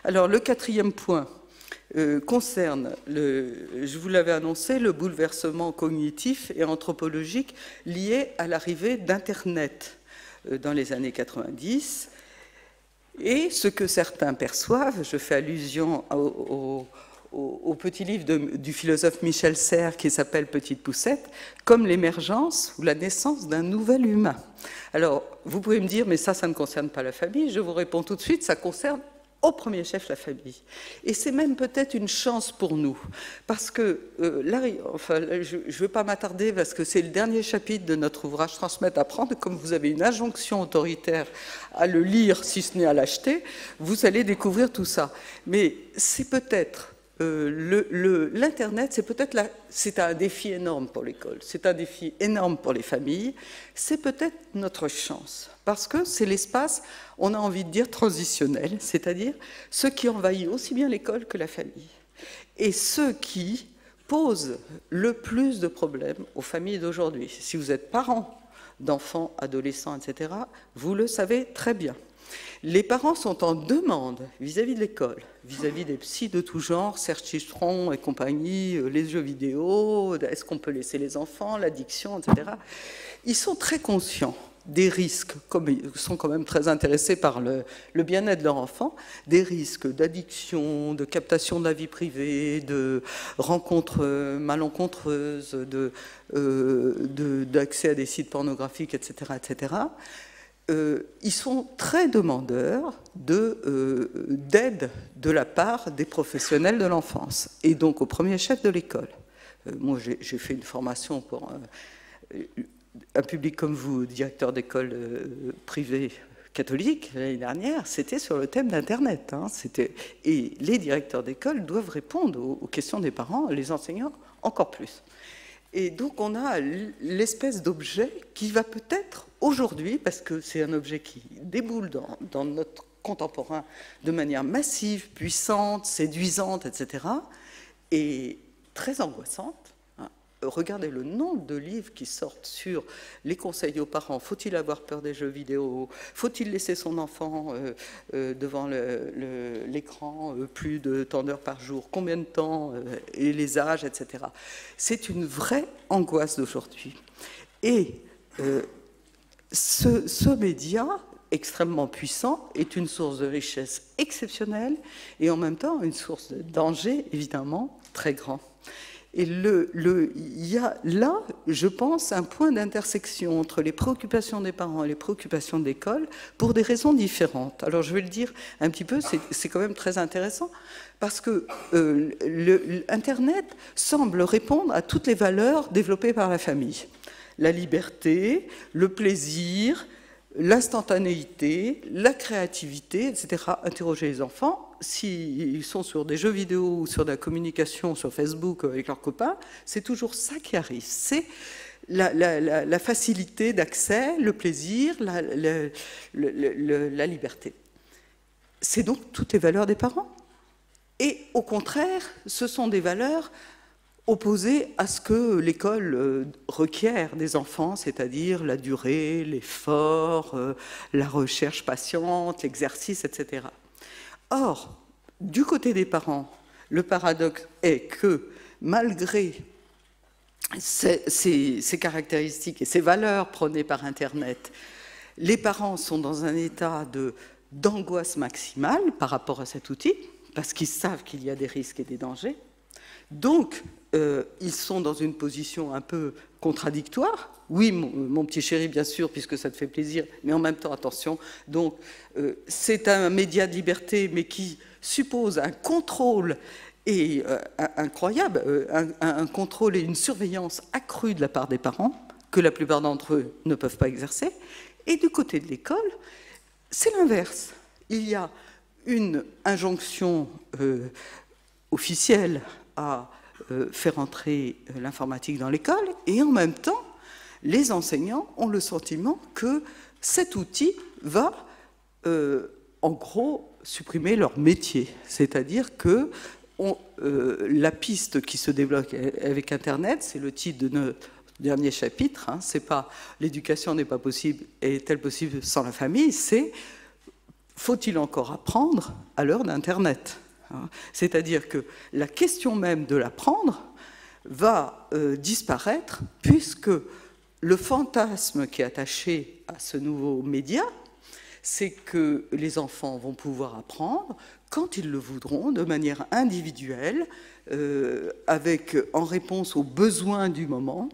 Alors, le quatrième point concerne, je vous l'avais annoncé, le bouleversement cognitif et anthropologique lié à l'arrivée d'Internet dans les années 90. Et ce que certains perçoivent, je fais allusion au petit livre du philosophe Michel Serres qui s'appelle Petite Poussette, comme l'émergence ou la naissance d'un nouvel humain. Alors, vous pouvez me dire, mais ça ne concerne pas la famille. Je vous réponds tout de suite, ça concerne au premier chef la famille. Et c'est même peut-être une chance pour nous, parce que là, enfin, je ne veux pas m'attarder, parce que c'est le dernier chapitre de notre ouvrage Transmettre, apprendre. Comme vous avez une injonction autoritaire à le lire, si ce n'est à l'acheter, vous allez découvrir tout ça. Mais c'est peut-être l'Internet, c'est un défi énorme pour l'école, c'est un défi énorme pour les familles, c'est peut-être notre chance, parce que c'est l'espace, on a envie de dire transitionnel, c'est-à-dire ce qui envahit aussi bien l'école que la famille, et ce qui pose le plus de problèmes aux familles d'aujourd'hui. Si vous êtes parents d'enfants, adolescents, etc., vous le savez très bien. Les parents sont en demande vis-à-vis de l'école, vis-à-vis des psys de tout genre, Serge Citron et compagnie, les jeux vidéo, est-ce qu'on peut laisser les enfants, l'addiction, etc. Ils sont très conscients des risques, comme ils sont quand même très intéressés par le bien-être de leur enfant, des risques d'addiction, de captation de la vie privée, de rencontres malencontreuses, d'accès à des sites pornographiques, etc., etc. Ils sont très demandeurs d'aide de la part des professionnels de l'enfance, et donc au premier chef de l'école. Moi, j'ai fait une formation pour un public comme vous, directeur d'école privée catholique, l'année dernière, c'était sur le thème d'Internet. Hein, et les directeurs d'école doivent répondre aux questions des parents, les enseignants encore plus. Et donc on a l'espèce d'objet qui va peut-être aujourd'hui, parce que c'est un objet qui déboule dans notre contemporain de manière massive, puissante, séduisante, etc., et très angoissante. Regardez le nombre de livres qui sortent sur les conseils aux parents. Faut-il avoir peur des jeux vidéo? Faut-il laisser son enfant devant l'écran plus de tant d'heures par jour? Combien de temps? Et les âges, etc. C'est une vraie angoisse d'aujourd'hui. Et ce média extrêmement puissant est une source de richesse exceptionnelle et en même temps une source de danger, évidemment, très grand. Et il y a là, je pense, un point d'intersection entre les préoccupations des parents et les préoccupations de l'école pour des raisons différentes. Alors je vais le dire un petit peu, c'est quand même très intéressant, parce que Internet semble répondre à toutes les valeurs développées par la famille. La liberté, le plaisir, l'instantanéité, la créativité, etc. Interroger les enfants, s'ils sont sur des jeux vidéo ou sur de la communication sur Facebook avec leurs copains, c'est toujours ça qui arrive. C'est la facilité d'accès, le plaisir, la liberté. C'est donc toutes les valeurs des parents. Et au contraire, ce sont des valeurs opposé à ce que l'école requiert des enfants, c'est-à-dire la durée, l'effort, la recherche patiente, l'exercice, etc. Or, du côté des parents, le paradoxe est que malgré ces caractéristiques et ces valeurs prônées par Internet, les parents sont dans un état d'angoisse maximale par rapport à cet outil, parce qu'ils savent qu'il y a des risques et des dangers. Donc, ils sont dans une position un peu contradictoire. Oui, mon petit chéri, bien sûr, puisque ça te fait plaisir, mais en même temps, attention. Donc, c'est un média de liberté, mais qui suppose un contrôle incroyable, un contrôle et une surveillance accrue de la part des parents, que la plupart d'entre eux ne peuvent pas exercer. Et du côté de l'école, c'est l'inverse. Il y a une injonction officielle à faire entrer l'informatique dans l'école, et en même temps, les enseignants ont le sentiment que cet outil va, en gros, supprimer leur métier. C'est-à-dire que la piste qui se débloque avec Internet, c'est le titre de notre dernier chapitre, hein, c'est pas l'éducation n'est pas possible, est-elle possible sans la famille, c'est faut-il encore apprendre à l'heure d'Internet? C'est-à-dire que la question même de l'apprendre va disparaître, puisque le fantasme qui est attaché à ce nouveau média, c'est que les enfants vont pouvoir apprendre quand ils le voudront, de manière individuelle, en réponse aux besoins du moment,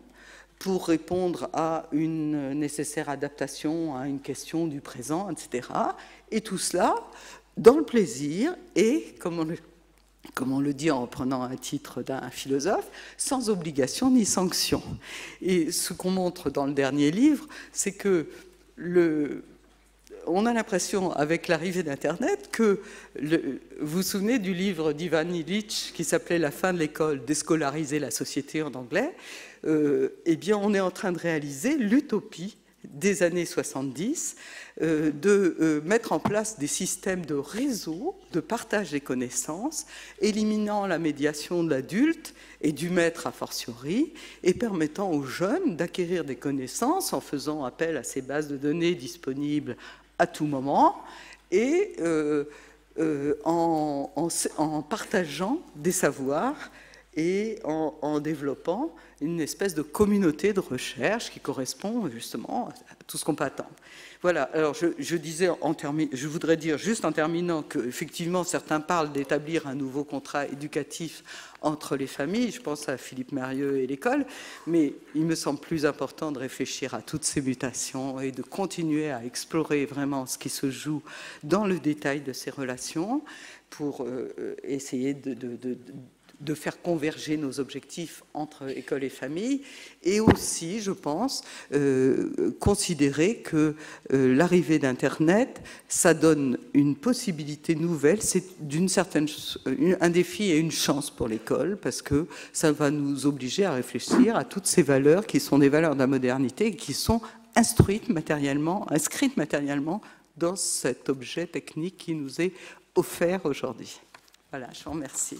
pour répondre à une nécessaire adaptation à une question du présent, etc. Et tout cela dans le plaisir et, comme on le dit en reprenant un titre d'un philosophe, sans obligation ni sanction. Et ce qu'on montre dans le dernier livre, c'est que on a l'impression, avec l'arrivée d'Internet, que vous vous souvenez du livre d'Ivan Illich qui s'appelait « La fin de l'école, déscolariser la société » en anglais. Eh bien, on est en train de réaliser l'utopie des années 70, de mettre en place des systèmes de réseau, de partage des connaissances, éliminant la médiation de l'adulte et du maître a fortiori, et permettant aux jeunes d'acquérir des connaissances en faisant appel à ces bases de données disponibles à tout moment, et en partageant des savoirs et en développant une espèce de communauté de recherche qui correspond justement à tout ce qu'on peut attendre. Voilà, alors je voudrais dire juste en terminant qu'effectivement certains parlent d'établir un nouveau contrat éducatif entre les familles, je pense à Philippe Mérieux et l'école, mais il me semble plus important de réfléchir à toutes ces mutations et de continuer à explorer vraiment ce qui se joue dans le détail de ces relations pour essayer de faire converger nos objectifs entre école et famille, et aussi, je pense, considérer que l'arrivée d'Internet, ça donne une possibilité nouvelle, c'est un défi et une chance pour l'école, parce que ça va nous obliger à réfléchir à toutes ces valeurs qui sont des valeurs de la modernité et qui sont inscrites matériellement dans cet objet technique qui nous est offert aujourd'hui. Voilà, je vous remercie.